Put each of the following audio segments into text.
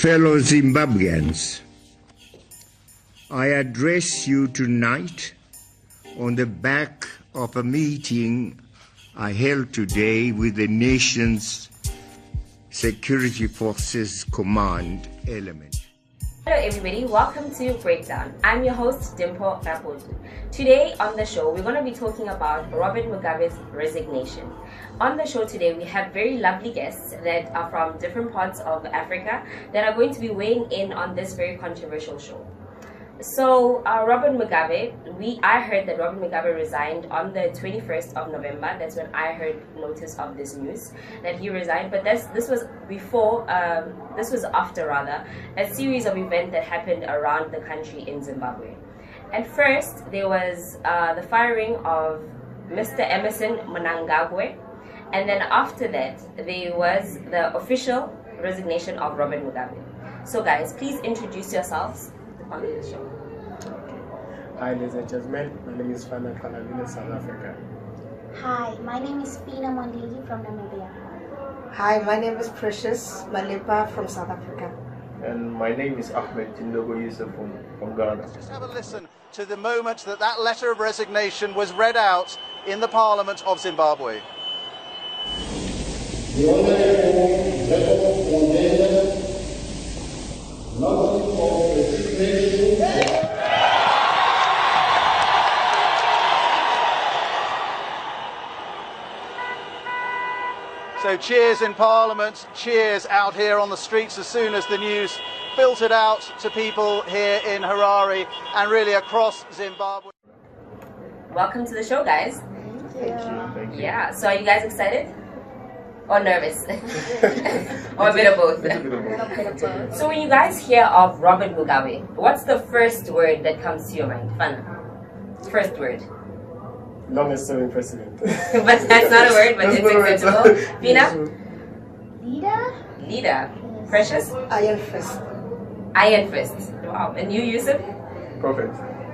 Fellow Zimbabweans, I address you tonight on the back of a meeting I held today with the nation's Security Forces Command element. Hello everybody, welcome to Breakdown. I'm your host, Dimpo Rapotu. Today on the show, we're going to be talking about Robert Mugabe's resignation. On the show today, we have very lovely guests that are from different parts of Africa that are going to be weighing in on this very controversial show. So, Robert Mugabe, I heard that Robert Mugabe resigned on the 21st of November. That's when I heard notice of this news, that he resigned. But this was after a series of events that happened around the country in Zimbabwe. At first, there was the firing of Mr. Emerson Mnangagwa, and then after that, there was the official resignation of Robert Mugabe. So guys, please introduce yourselves on the show. Hi, ladies and gentlemen. My name is Fana Kalavina, South Africa. Hi, my name is Pina Mondlili from Namibia. Hi, my name is Precious Malepa from South Africa. And my name is Ahmed Tindogo Yusuf from Ghana. Just have a listen to the moment that letter of resignation was read out in the Parliament of Zimbabwe. The Honourable Jacob Mondela, nothing of resignation. So cheers in Parliament, cheers out here on the streets as soon as the news filtered out to people here in Harare and really across Zimbabwe. Welcome to the show, guys. Thank you. Yeah, so are you guys excited? Or nervous? Or a bit of both? So when you guys hear of Robert Mugabe, what's the first word that comes to your mind? Fun. First word. Longest serving president. But that's not a word, but it's acceptable. Pina? Leader? Leader. Precious? Iron Fist. Iron Fist. Wow. And you, Yusuf? Prophet.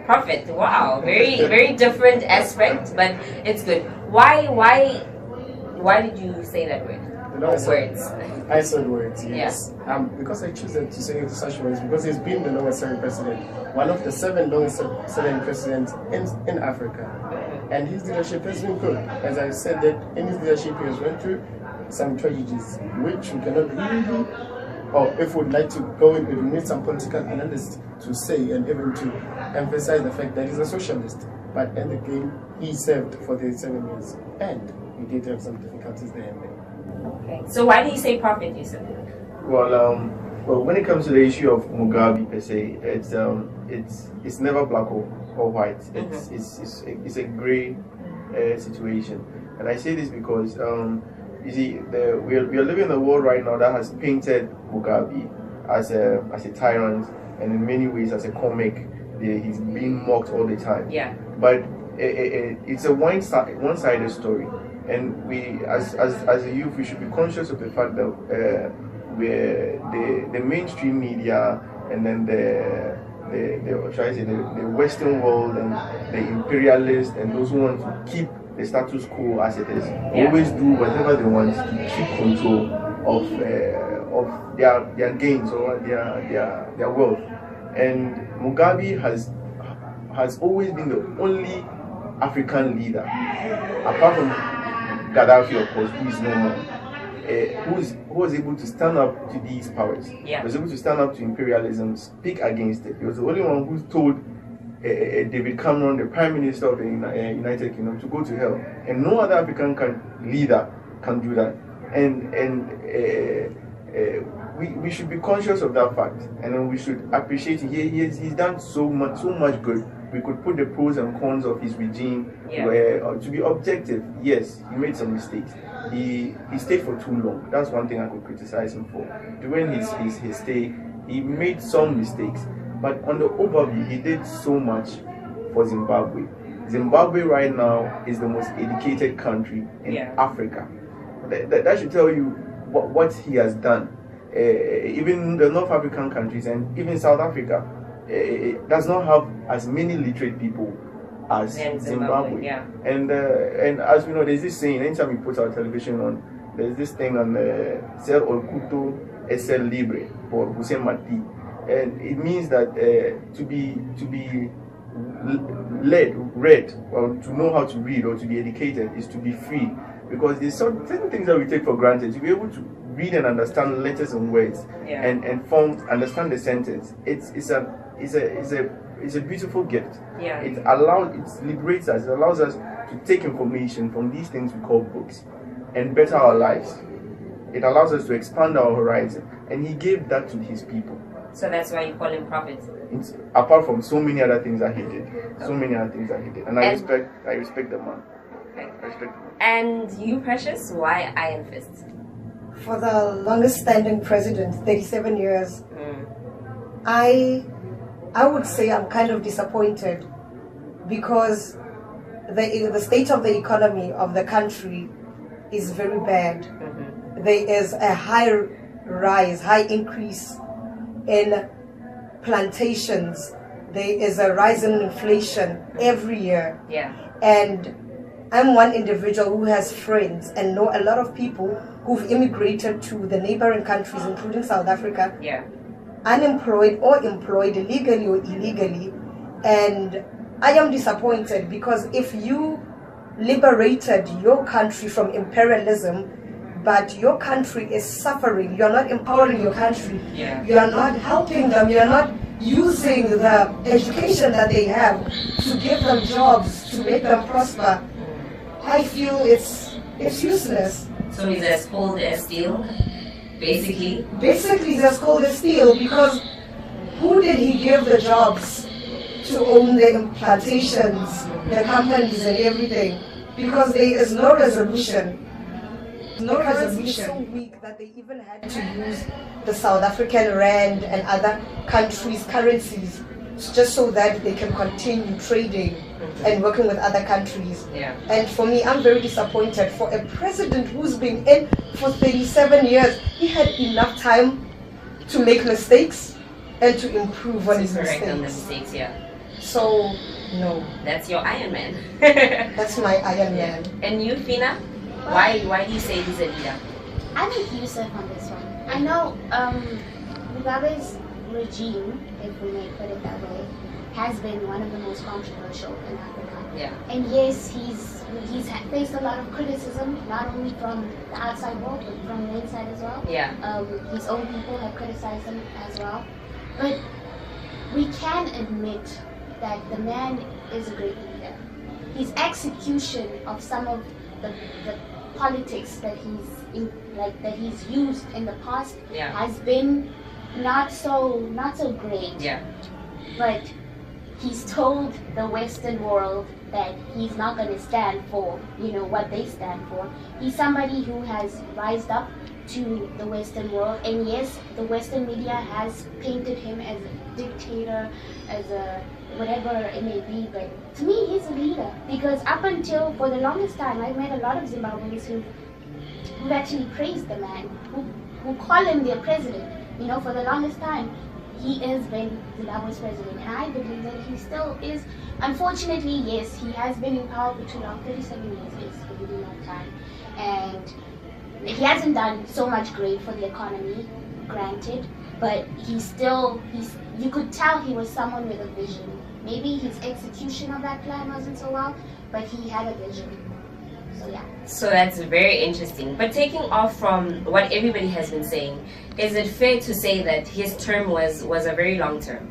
Prophet. Wow. Very different aspect, but it's good. Why did you say that word? Words. I said words, yes. Yeah. Because I choose to say such words because he's been the longest serving president, one of the 7 longest serving presidents in Africa. And his leadership has been good. As I said, that in his leadership he has went through some tragedies which we cannot really, or if we would like to go in, we need some political analysts to say and even to emphasize the fact that he's a socialist. But in the game, he served for the 7 years, and he did have some difficulties there and there. Okay. So why do you say prophet, Yusuf? Well, when it comes to the issue of Mugabe per se, it's never black or white. It's a grey situation, and I say this because you see, we are living in a world right now that has painted Mugabe as a tyrant, and in many ways as a comic. He's being mocked all the time. Yeah. But it's a one-sided story, and we, as a youth, we should be conscious of the fact that the mainstream media and then the Western world and the imperialists and those who want to keep the status quo as it is always do whatever they want to keep control of their gains or their wealth. And Mugabe has always been the only African leader, apart from Gaddafi, of course, who is no more, who was able to stand up to these powers. Yeah. Was able to stand up to imperialism, speak against it. He was the only one who told David Cameron, the Prime Minister of the United Kingdom, to go to hell. And no other African leader can do that. And we should be conscious of that fact, and then we should appreciate it. He's done so much good. We could put the pros and cons of his regime. To be objective, yes, he made some mistakes. He stayed for too long. That's one thing I could criticize him for. During his stay, he made some mistakes. But on the overview, he did so much for Zimbabwe. Zimbabwe right now is the most educated country in Africa. That should tell you what he has done. Even the North African countries and even South Africa does not have as many literate people as Zimbabwe. And as we know, there's this saying, anytime we put our television on, there's this thing on Ser Olkuto es el libre, por José Martí. And it means that to be read, or to know how to read or to be educated is to be free, because there's certain things that we take for granted. To be able to read and understand letters and words, and understand the sentence, it's a beautiful gift. It liberates us. It allows us to take information from these things we call books and better our lives. It allows us to expand our horizon, and he gave that to his people. So that's why you call him prophet. Apart from so many other things that he did, and I respect the man. I respect the man. And you, Precious, why Iron Fist? For the longest standing president, 37 years, I would say I'm kind of disappointed, because the state of the economy of the country is very bad. There is a high increase in plantations. There is a rise in inflation every year. And I'm one individual who has friends and know a lot of people who've immigrated to the neighboring countries, including South Africa, unemployed or employed, legally or illegally. And I am disappointed, because if you liberated your country from imperialism, but your country is suffering, you're not empowering your country, you're not helping them, you're not using the education that they have to give them jobs, to make them prosper, I feel it's useless. So he's as cold as steel, basically? Basically he's as cold as steel, because who did he give the jobs to own the plantations, the companies and everything? Because there is no resolution. No resolution. So weak that they even had to use the South African rand and other countries' currencies just so that they can continue trading and working with other countries. And for me, I'm very disappointed. For a president who's been in for 37 years, he had enough time to make mistakes and to improve on his mistakes. So, no. That's your Iron Man. That's my Iron Man. And you, Fina? Why do you say he's a leader? I'm with Yusuf on this one. I know Mugabe's regime, if we may put it that way, has been one of the most controversial in Africa. And yes, he's faced a lot of criticism, not only from the outside world, but from the inside as well. His own people have criticized him as well. But we can admit that the man is a great leader. His execution of some of the politics that he's used in the past has been not so great. But he's told the Western world that he's not going to stand for what they stand for. He's somebody who has rised up to the Western world, and yes, the Western media has painted him as a dictator, as a whatever it may be, but to me he's a leader, because up until for the longest time I've met a lot of Zimbabweans who actually praised the man, who call him their president. For the longest time he has been Zimbabwe's president, and I believe that he still is. Unfortunately, yes, he has been in power for too long. 37 years is a really long time, and he hasn't done so much great for the economy, granted, but you could tell he was someone with a vision. Maybe his execution of that plan wasn't so well, but he had a vision. So yeah. So that's very interesting. But taking off from what everybody has been saying, is it fair to say that his term was a very long term?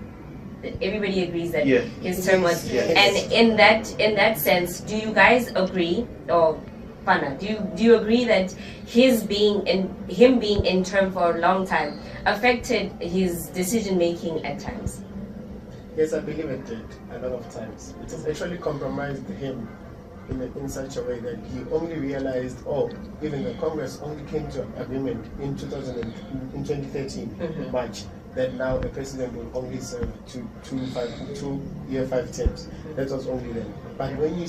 That everybody agrees that his term was, and in that sense, do you guys agree, or Pana, do you agree that him being in term for a long time affected his decision making at times? Yes, I believe it did a lot of times. It has actually compromised him in such a way that he only realized, even the Congress only came to an agreement in 2013, March, that now the president will only serve 2-year 5 terms. That was only then. But when you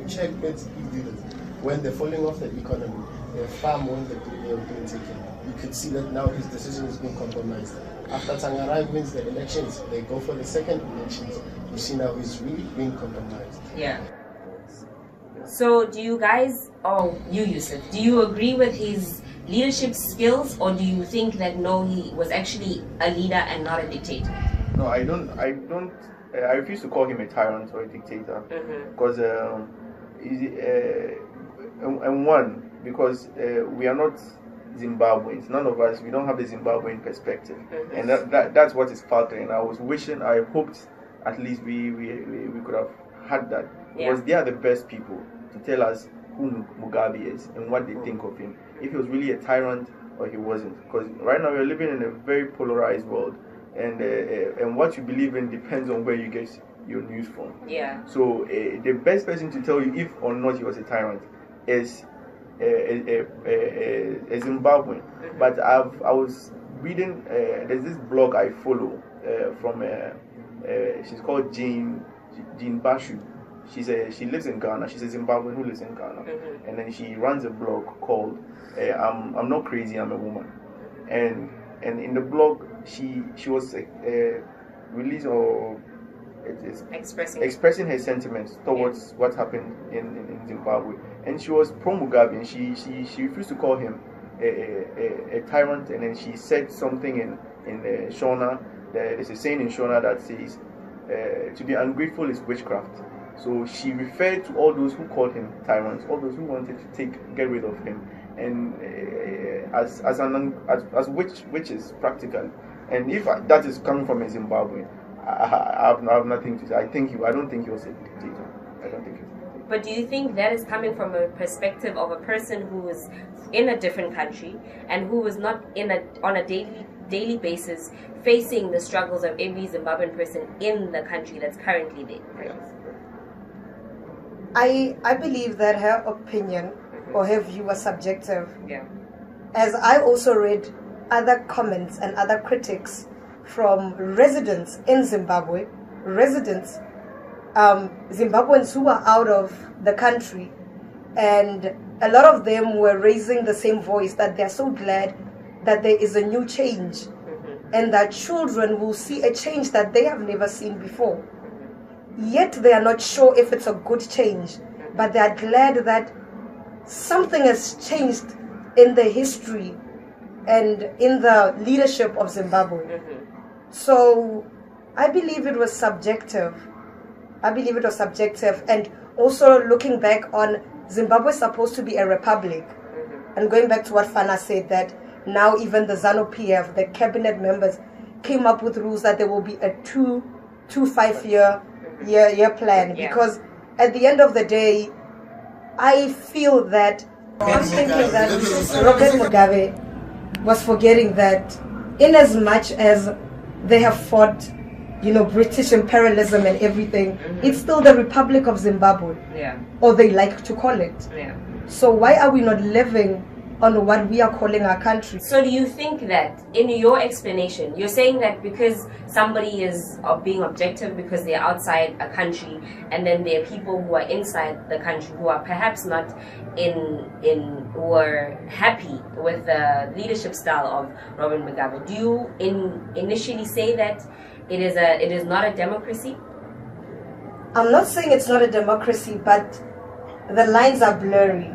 check his leaders, when the falling of the economy, the far more that they have been taken, you could see that now his decision is being compromised. After Tangarai wins the elections, they go for the second elections. You see now he's really being compromised. So do you guys, you Yusuf, do you agree with his leadership skills, or do you think that no, he was actually a leader and not a dictator? No, I don't. I refuse to call him a tyrant or a dictator because because we are not Zimbabweans. None of us. We don't have the Zimbabwean perspective, and that's what is faltering. I hoped at least we could have had that, because they are the best people to tell us who Mugabe is and what they think of him. If he was really a tyrant or he wasn't. Because right now we're living in a very polarized world, and what you believe in depends on where you get your news from. Yeah. So the best person to tell you if or not he was a tyrant is a Zimbabwean. But I was reading. There's this blog I follow from. She's called Jean Bashu. She lives in Ghana. She's a Zimbabwean who lives in Ghana, and then she runs a blog called "I'm Not Crazy, I'm a Woman," and in the blog she was released or expressing her sentiments towards what happened in Zimbabwe, and she was pro Mugabe, and she refused to call him a tyrant, and then she said something in Shona. There's a saying in Shona that says to be ungrateful is witchcraft. So she referred to all those who called him tyrants, all those who wanted to get rid of him, and as witches practically. And if that is coming from a Zimbabwean, I have nothing to say. I don't think he was a dictator. I don't think he was a dictator. But do you think that is coming from a perspective of a person who is in a different country and who is not on a daily basis facing the struggles of every Zimbabwean person in the country that's currently there? Yeah. I believe that her opinion or her view was subjective. Yeah. As I also read other comments and other critics from residents in Zimbabwe, Zimbabweans who are out of the country, and a lot of them were raising the same voice that they're so glad that there is a new change and that children will see a change that they have never seen before. Yet they are not sure if it's a good change, but they are glad that something has changed in the history and in the leadership of Zimbabwe. So I believe it was subjective. And also looking back on, Zimbabwe is supposed to be a republic. And going back to what Fana said, that now even the ZANU-PF, the cabinet members, came up with rules that there will be a 5-year plan. Because at the end of the day, I feel that I'm thinking that Robert Mugabe was forgetting that in as much as they have fought, British imperialism and everything, it's still the Republic of Zimbabwe. Yeah. Or they like to call it. Yeah. So why are we not living on what we are calling our country? So do you think that, in your explanation, you're saying that because somebody is being objective because they're outside a country, and then there are people who are inside the country who are perhaps not who are happy with the leadership style of Robert Mugabe? Do you initially say that it is not a democracy? I'm not saying it's not a democracy, but the lines are blurry.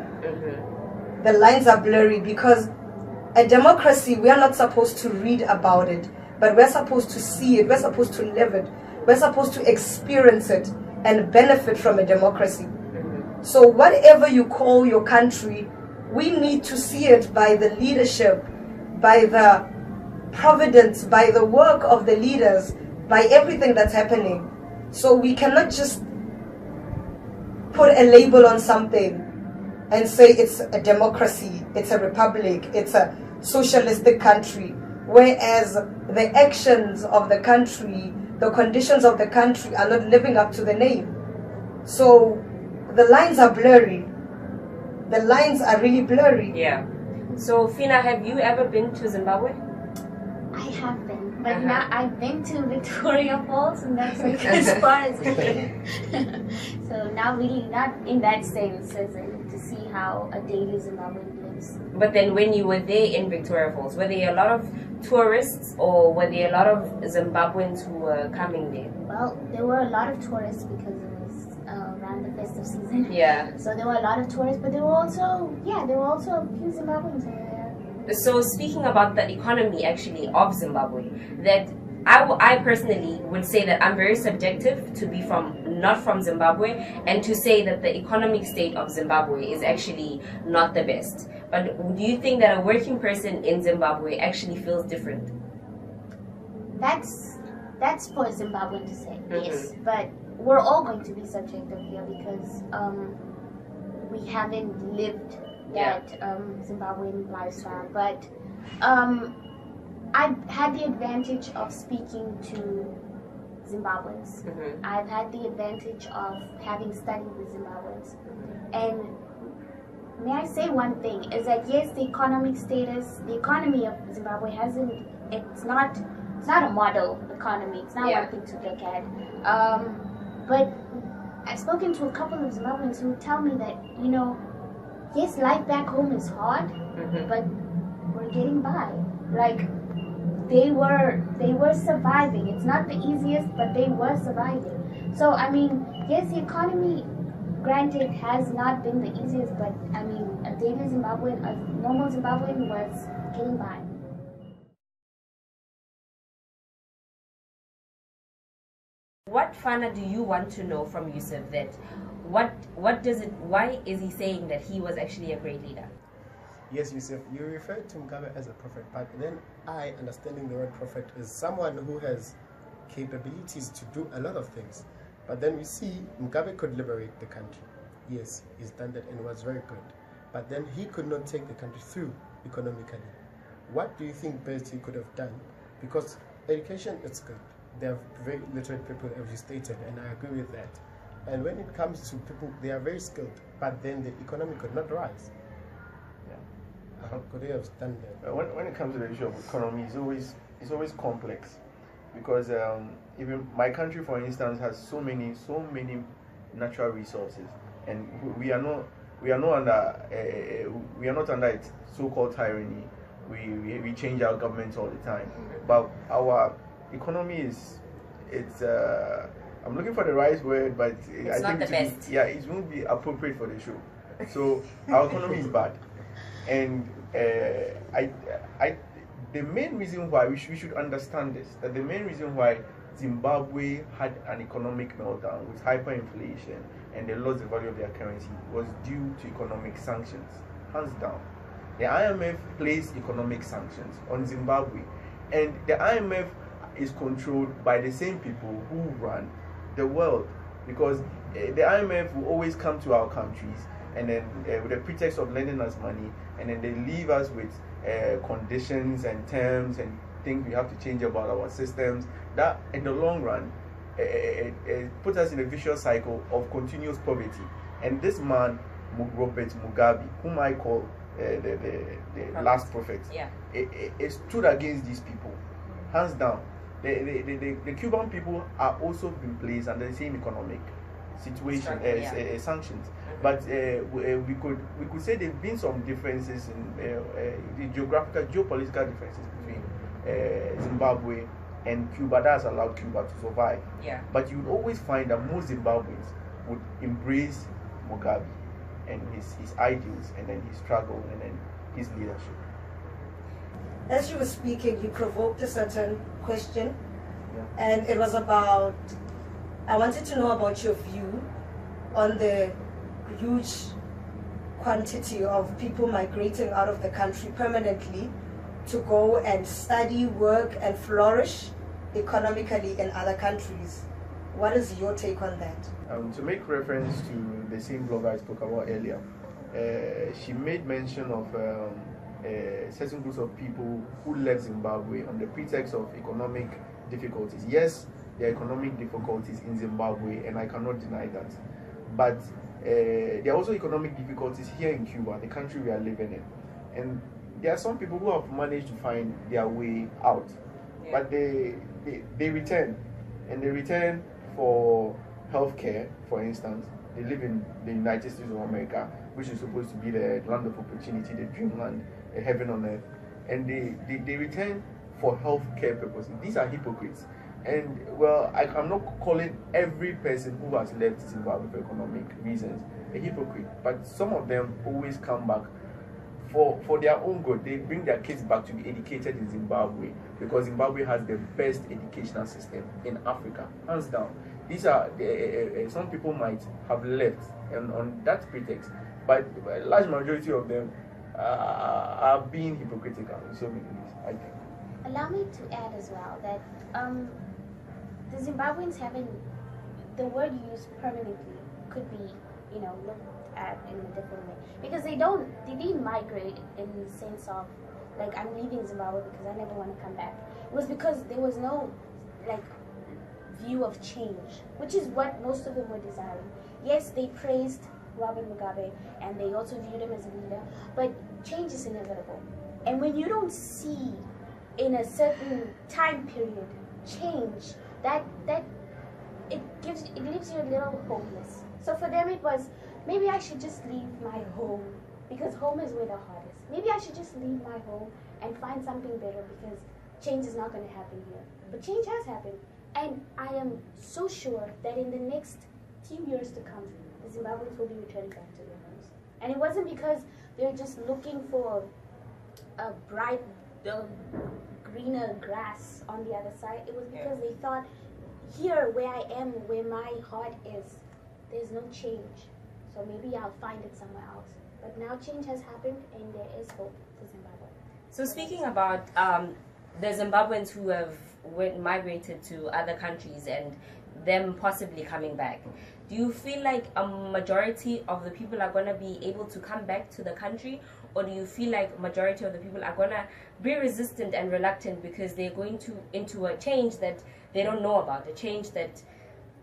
The lines are blurry because a democracy, we are not supposed to read about it, but we're supposed to see it, we're supposed to live it, we're supposed to experience it and benefit from a democracy. So whatever you call your country, we need to see it by the leadership, by the providence, by the work of the leaders, by everything that's happening. So we cannot just put a label on something and say it's a democracy, it's a republic, it's a socialistic country, whereas the actions of the country, the conditions of the country are not living up to the name. So the lines are blurry. The lines are really blurry. Yeah. So Fina, have you ever been to Zimbabwe? I have been, but now I've been to Victoria Falls, and that's like as far as it is. So now really not in that sense as in to see how a daily Zimbabwean lives. But then when you were there in Victoria Falls, were there a lot of tourists or were there a lot of Zimbabweans who were coming there? Well, there were a lot of tourists because it was around the festive season. Yeah. So there were a lot of tourists, but there were also a few Zimbabweans over there. So speaking about the economy actually of Zimbabwe, that I personally would say that I'm very subjective to be not from Zimbabwe, and to say that the economic state of Zimbabwe is actually not the best. But do you think that a working person in Zimbabwe actually feels different? That's for Zimbabwean to say, yes. But we're all going to be subjective here because we haven't lived that Zimbabwean lifestyle. But I've had the advantage of speaking to Zimbabweans. I've had the advantage of having studied with Zimbabweans. And may I say one thing, is that yes, the economic status, the economy of Zimbabwe it's not a model economy, it's not one thing to look at. But I've spoken to a couple of Zimbabweans who tell me that, you know, yes, life back home is hard, but we're getting by. Like, they were surviving. It's not the easiest, but they were surviving. So I mean, yes, the economy, granted, has not been the easiest, but I mean, a daily Zimbabwean, a normal Zimbabwean was getting by. What, Fana, do you want to know from Yusuf? That why is he saying that he was actually a great leader? Yes, Yusuf, you referred to Mugabe as a prophet, but then understanding the word prophet is someone who has capabilities to do a lot of things. But then we see Mugabe could liberate the country. Yes, he's done that and was very good. But then he could not take the country through economically. What do you think best he could have done? Because education is good. They are very literate people, as you stated, and I agree with that. And when it comes to people, they are very skilled, but then the economy could not rise. How could they have done that? When it comes to the issue of economy, it's always complex, because even my country, for instance, has so many natural resources, and we are not under its so-called tyranny. We change our governments all the time, but our economy I'm looking for the right word, but it's not the best. It won't be appropriate for the show. So our economy is bad. And the main reason why we should understand this, that the main reason why Zimbabwe had an economic meltdown with hyperinflation and they lost the value of their currency was due to economic sanctions, hands down. The IMF placed economic sanctions on Zimbabwe, and the IMF is controlled by the same people who run the world, because the IMF will always come to our countries and then with the pretext of lending us money, and then they leave us with conditions and terms and things we have to change about our systems. That in the long run puts us in a vicious cycle of continuous poverty. And this man, Robert Mugabe, whom I call the last prophet, it stood against these people, hands down. The Cuban people are also been placed under the same economic situation, sanctions. But we could say there've been some differences in the geopolitical differences between Zimbabwe and Cuba that has allowed Cuba to survive. But you would always find that most Zimbabweans would embrace Mugabe and his ideals, and then his struggle, and then his leadership. As you were speaking, you provoked a certain question, and it was about, I wanted to know about your view on the huge quantity of people migrating out of the country permanently to go and study, work, and flourish economically in other countries. What is your take on that? To make reference to the same blogger I spoke about earlier, she made mention of certain groups of people who left Zimbabwe on the pretext of economic difficulties. Yes, there are economic difficulties in Zimbabwe, and I cannot deny that. But there are also economic difficulties here in Cuba, the country we are living in. And there are some people who have managed to find their way out. But they return. And they return for healthcare, for instance. They live in the United States of America, which is supposed to be the land of opportunity, the dreamland, a heaven on earth. And they return for healthcare purposes. These are hypocrites. And well, I'm not calling every person who has left Zimbabwe for economic reasons a hypocrite, but some of them always come back for their own good, they bring their kids back to be educated in Zimbabwe, because Zimbabwe has the best educational system in Africa, hands down. These are some people might have left on that pretext, but a large majority of them are being hypocritical in so many ways, I think. Allow me to add as well that the Zimbabweans haven't, the word used permanently could be, looked at in a different way, because they didn't migrate in the sense of like, I'm leaving Zimbabwe because I never want to come back. It was because there was no like view of change, which is what most of them were desiring. Yes, they praised Robert Mugabe and they also viewed him as a leader, but change is inevitable. And when you don't see in a certain time period change, that it leaves you a little hopeless. So for them it was, maybe I should just leave my home, because home is where the heart is. Maybe I should just leave my home and find something better, because change is not going to happen here. But change has happened, and I am so sure that in the next few years to come, the Zimbabweans will be returning back to their homes. And it wasn't because they're just looking for a bright, greener grass on the other side. It was because they thought, here where I am, where my heart is, there's no change. So maybe I'll find it somewhere else. But now change has happened and there is hope for Zimbabwe. So speaking about the Zimbabweans who have migrated to other countries and them possibly coming back, do you feel like a majority of the people are going to be able to come back to the country, or do you feel like majority of the people are going to be resistant and reluctant because they're going into a change that they don't know about, a change that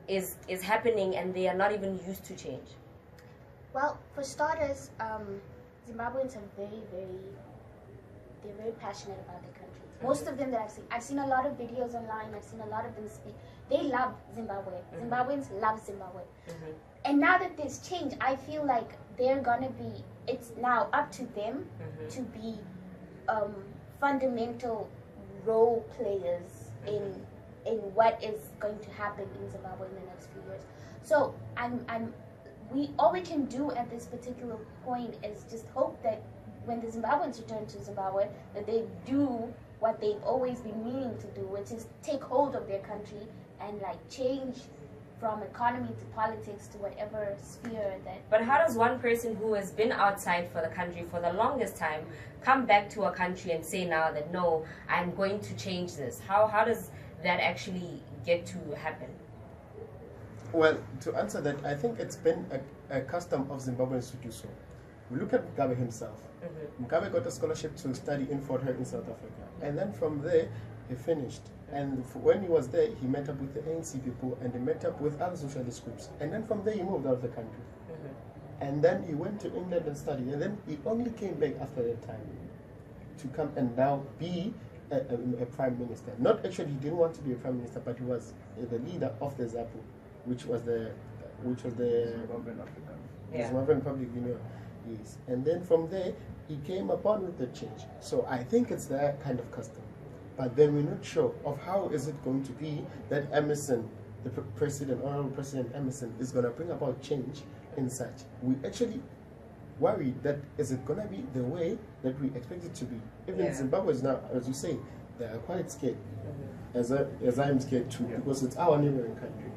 is happening and they are not even used to change? Well, for starters, Zimbabweans are they're very passionate about their country. Most of them that I've seen a lot of videos online, I've seen a lot of them speak. They love Zimbabwe. Zimbabweans love Zimbabwe. And now that there's change, I feel like they're gonna be, it's now up to them to be fundamental role players in what is going to happen in Zimbabwe in the next few years. So all we can do at this particular point is just hope that when the Zimbabweans return to Zimbabwe, that they do what they've always been meaning to do, which is take hold of their country and like change from economy to politics to whatever sphere that. But how does one person who has been outside for the country for the longest time come back to a country and say now that no, I'm going to change this? How does that actually get to happen? Well, to answer that, I think it's been a custom of Zimbabweans to do so. We look at Mugabe himself. Mugabe got a scholarship to study in Fort Hare in South Africa. And then from there, he finished. And when he was there, he met up with the ANC people and he met up with other socialist groups. And then from there, he moved out of the country. And then he went to England and studied. And then he only came back after that time to come and now be a prime minister. Not actually, he didn't want to be a prime minister, but he was the leader of the ZAPU, which was the Zimbabwean African. The Zimbabwean Republic Union. Yes. And then from there, he came upon with the change. So I think it's that kind of custom. But then we're not sure of how is it going to be that Emerson, the president, Honorable President Emerson, is going to bring about change in such. We actually worry that is it going to be the way that we expect it to be. Even Zimbabwe is now, as you say, they are quite scared. As I'm scared too, because it's our neighboring country.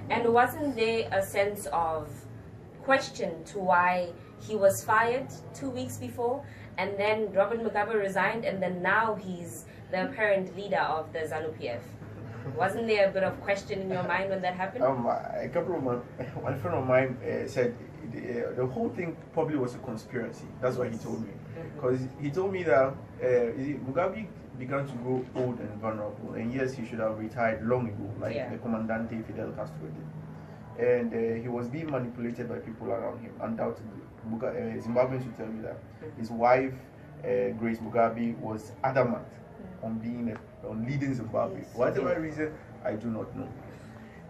And wasn't there a sense of question to why he was fired 2 weeks before, and then Robert Mugabe resigned, and then now he's the apparent leader of the ZANU-PF? Wasn't there a bit of question in your mind when that happened? One friend of mine said the whole thing probably was a conspiracy. That's what he told me. Because he told me that Mugabe began to grow old and vulnerable, and yes, he should have retired long ago, like the Comandante Fidel Castro did. And he was being manipulated by people around him, undoubtedly. Zimbabweans should tell you that. His wife, Grace Mugabe, was adamant on leading Zimbabwe. For whatever reason, I do not know.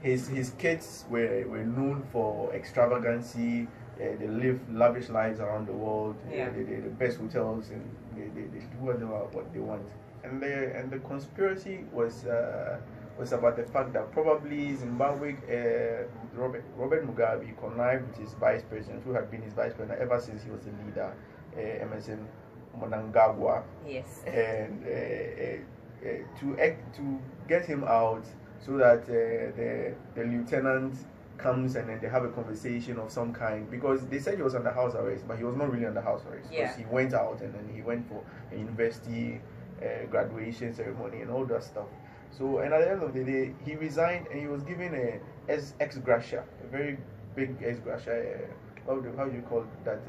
His kids were known for extravagancy. They live lavish lives around the world. They the best hotels, and they do what they want. And the conspiracy was about the fact that probably Zimbabwe, Robert Mugabe connived with his vice president, who had been his vice president ever since he was the leader, Emerson Mnangagwa. Yes. And to get him out so that the lieutenant comes and then they have a conversation of some kind, because they said he was under house arrest, but he was not really under house arrest, because he went out and then he went for a university graduation ceremony and all that stuff. So, and at the end of the day, he resigned and he was given a ex gratia, a very big ex gratia. How do you call that?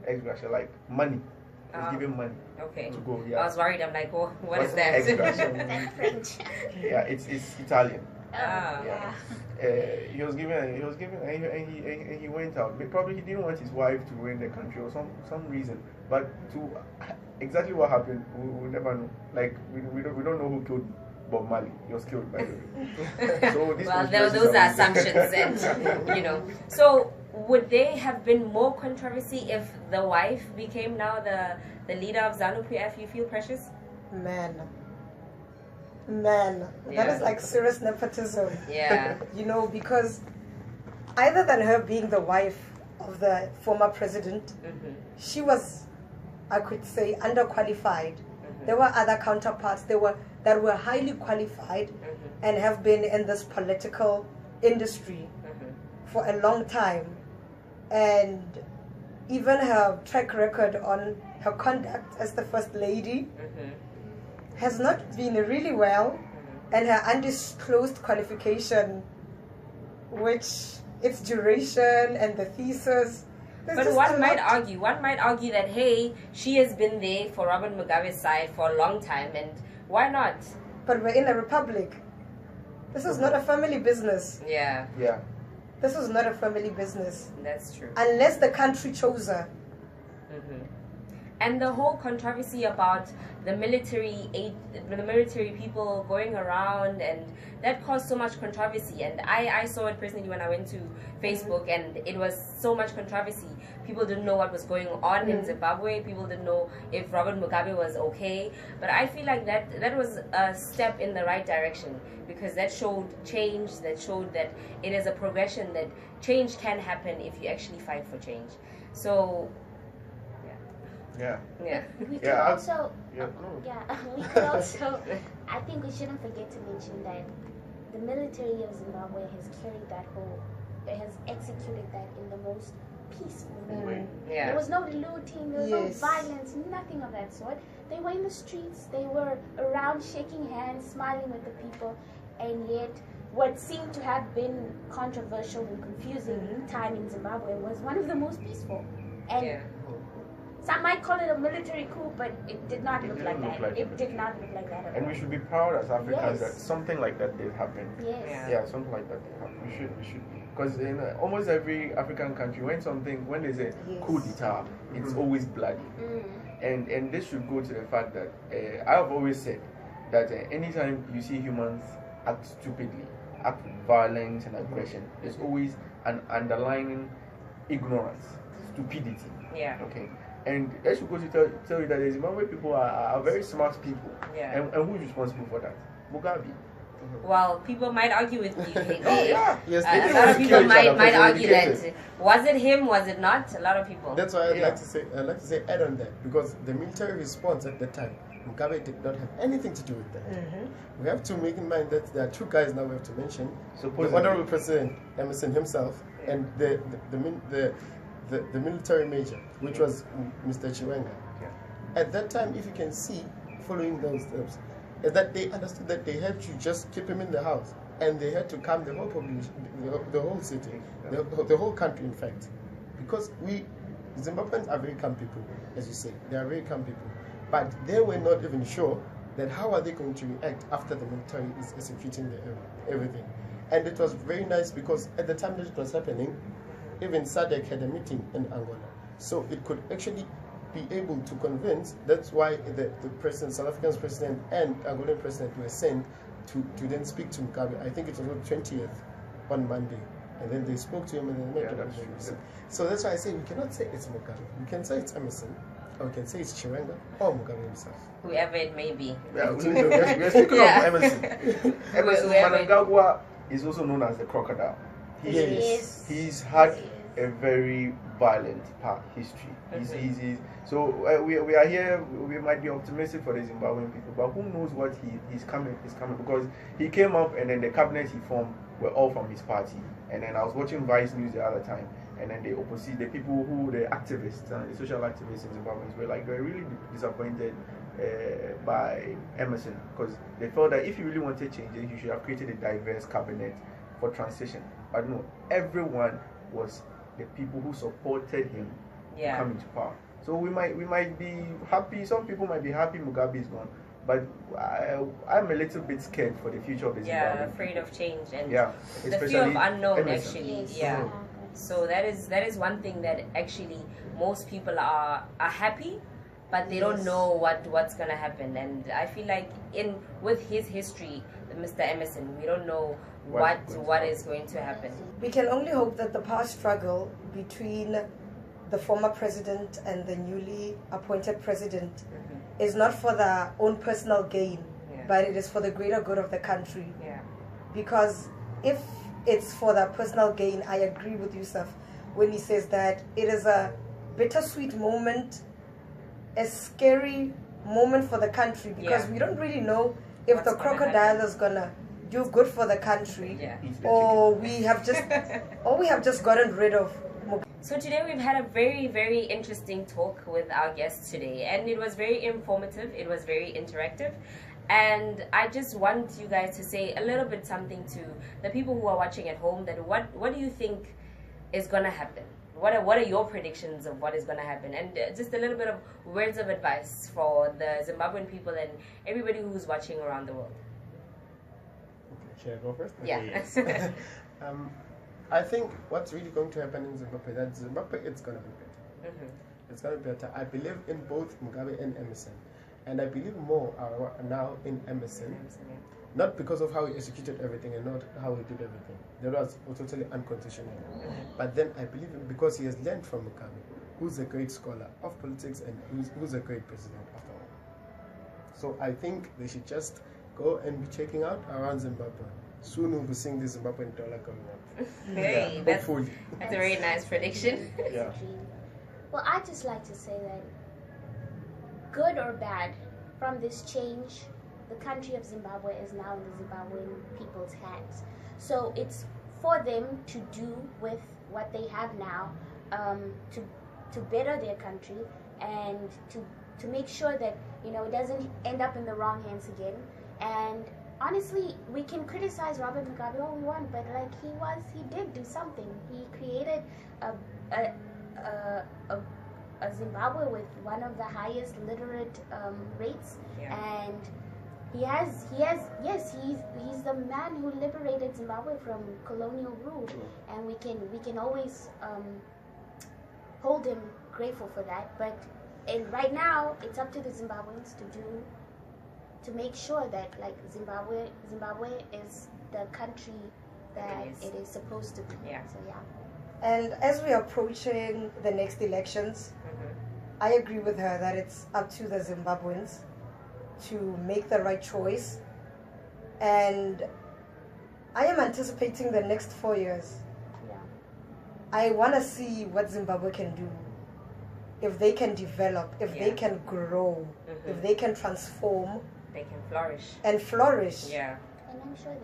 Ex gratia, like money. He was given money to go. Yeah. I was worried. I'm like, oh, what is that? Ex gratia? French. Yeah, it's Italian. Yeah. He was given, and he went out. Probably he didn't want his wife to ruin the country or some reason. But to exactly what happened, we never know. Like we don't know who killed Bob Marley. He was killed by the way. So this those are assumptions, and So would there have been more controversy if the wife became now the leader of ZANU-PF? You feel, Precious? Man, that is like serious nepotism. Yeah. Because either than her being the wife of the former president, she was, I could say, underqualified. There were other counterparts that were highly qualified and have been in this political industry for a long time. And even her track record on her conduct as the first lady has not been really well, and her undisclosed qualification, which its duration and the thesis. But one might argue that, hey, she has been there for Robert Mugabe's side for a long time, and why not? But we're in a republic. This is not a family business. Yeah. Yeah. This is not a family business. That's true. Unless the country chose her. And the whole controversy about the military people going around, and that caused so much controversy. And I saw it personally when I went to Facebook, and it was so much controversy. People didn't know what was going on in Zimbabwe. People didn't know if Robert Mugabe was okay. But I feel like that was a step in the right direction, because that showed change, that showed that it is a progression, that change can happen if you actually fight for change. So we could also, I think we shouldn't forget to mention that the military of Zimbabwe has executed that in the most peaceful way. There was no looting, there was no violence, nothing of that sort. They were in the streets, they were around shaking hands, smiling with the people, and yet what seemed to have been controversial and confusing time in Zimbabwe was one of the most peaceful. And some might call it a military coup, but it did not look like that. It did not look like that at all. And we should be proud as Africans that something like that did happen. Yes. Yeah, something like that did happen. We should. Because in almost every African country, when there's a coup d'etat, it's always bloody. And this should go to the fact that I have always said that anytime you see humans act stupidly, act with violence and aggression, there's always an underlying ignorance, stupidity. Yeah. Okay. And I should go to tell you that the Zimbabwe people are very smart people. Yeah. And who's responsible for that? Mugabe. Well, people might argue with you. Yes, a lot of people might argue that was it him, was it not? A lot of people. That's why I'd like to say add on that, because the military response at the time, Mugabe did not have anything to do with that. We have to make in mind that there are two guys now we have to mention: the Honorable President Emerson himself and the military major, which was Mr. Chiwenga. At that time, if you can see, following those steps, is that they understood that they had to just keep him in the house, and they had to calm the whole population, the whole city, the whole country, in fact, because Zimbabweans are very calm people, as you say. They are very calm people, but they were not even sure that how are they going to react after the military is executing everything. And it was very nice because at the time that it was happening, even SADC had a meeting in Angola, so it could actually be able to convince. That's why the president, South Africa's president and Angolan president were sent to then speak to Mugabe. I think it was on the 20th on Monday, and then they spoke to him and then met him. So that's why I say we cannot say it's Mugabe. We can say it's Emerson, or we can say it's Chiwenga or Mugabe himself. Whoever it may be. Yeah, we're speaking of Emerson. Emerson Mnangagwa is also known as the crocodile. He's had a very violent history. So we are here. We might be optimistic for the Zimbabwean people, but who knows what he's coming because he came up and then the cabinet he formed were all from his party. And then I was watching Vice News the other time, and then the people who the activists, the social activists in Zimbabwe were like they're really disappointed by Emerson because they felt that if you really wanted changes, you should have created a diverse cabinet for transition. But no, everyone was the people who supported him coming to power. So we might be happy. Some people might be happy Mugabe is gone, but I'm a little bit scared for the future of the Zimbabwe. Yeah, afraid of change and the fear of unknown. Emerson. Actually, Yes. yeah. So that is one thing that actually most people are happy, but they don't know what's gonna happen. And I feel like with his history, Mr. Emerson, we don't know what is going to happen. We can only hope that the past struggle between the former president and the newly appointed president is not for their own personal gain, but it is for the greater good of the country. Yeah. Because if it's for their personal gain, I agree with Yusuf when he says that it is a bittersweet moment, a scary moment for the country, because we don't really know if the crocodile is gonna do good for the country, or we have just gotten rid of. So today we've had a very, very interesting talk with our guests today, and it was very informative, it was very interactive, and I just want you guys to say a little bit something to the people who are watching at home, that what do you think is gonna happen? What are your predictions of what is gonna happen? And just a little bit of words of advice for the Zimbabwean people and everybody who's watching around the world. Should I go first? Yeah. Okay, yes. I think what's really going to happen in Zimbabwe, that Zimbabwe it's going to be better. It's going to be better. I believe in both Mugabe and Emerson. And I believe more now in Emerson. Not because of how he executed everything and not how he did everything. That was totally unconditional. But then I believe because he has learned from Mugabe, who's a great scholar of politics and who's a great president after all. So I think they should just go and be checking out around Zimbabwe. Soon we'll be seeing the Zimbabwean dollar going up. Hey, that's a very nice prediction. Yeah. Well, I just like to say that, good or bad, from this change, the country of Zimbabwe is now in the Zimbabwean people's hands. So it's for them to do with what they have now, to better their country and to make sure that it doesn't end up in the wrong hands again. And honestly, we can criticize Robert Mugabe all we want, but he did do something. He created a Zimbabwe with one of the highest literate rates, and he's the man who liberated Zimbabwe from colonial rule, and we can always hold him grateful for that. But right now, it's up to the Zimbabweans to make sure that Zimbabwe is the country that it is supposed to be. So And as we are approaching the next elections, I agree with her that it's up to the Zimbabweans to make the right choice. And I am anticipating the next 4 years. I want to see what Zimbabwe can do. If they can develop, if they can grow, if they can transform, they can flourish. And flourish. Yeah. And I'm sure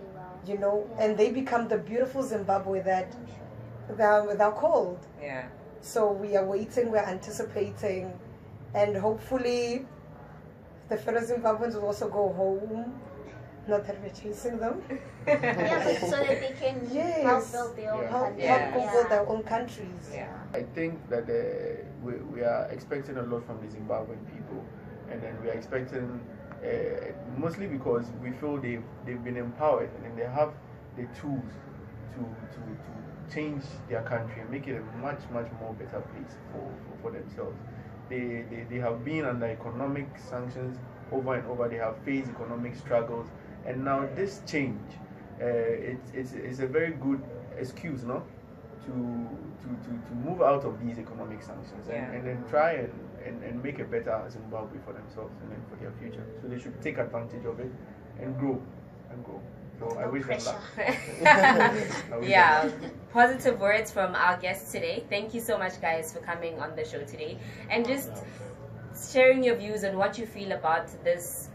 they will. And they become the beautiful Zimbabwe that they're called. Yeah. So we are waiting, we're anticipating, and hopefully the fellow Zimbabweans will also go home. Not that we're chasing them. But so that they can help build their own countries. Help build their own countries. I think that we are expecting a lot from the Zimbabwean people, and then we are expecting mostly because we feel they've been empowered and they have the tools to change their country and make it a much more better place for themselves. They have been under economic sanctions over and over. They have faced economic struggles, and now this change, it's a very good excuse, no, to move out of these economic sanctions and then try and make a better Zimbabwe for themselves and then for their future. So they should take advantage of it and grow. So I wish them luck. Yeah, positive words from our guests today. Thank you so much, guys, for coming on the show today and just sharing your views on what you feel about this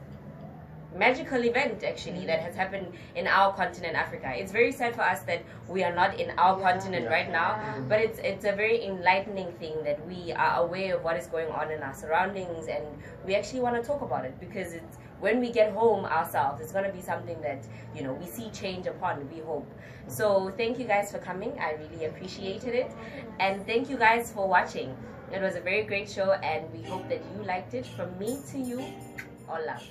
magical event actually that has happened in our continent, Africa. It's very sad for us that we are not in our continent right now, but it's a very enlightening thing that we are aware of what is going on in our surroundings, and we actually want to talk about it, because it's when we get home ourselves, it's going to be something that, you know, we see change upon, we hope. So thank you guys for coming. I really appreciated it, and thank you guys for watching. It was a very great show, and we hope that you liked it. From me to you, all love.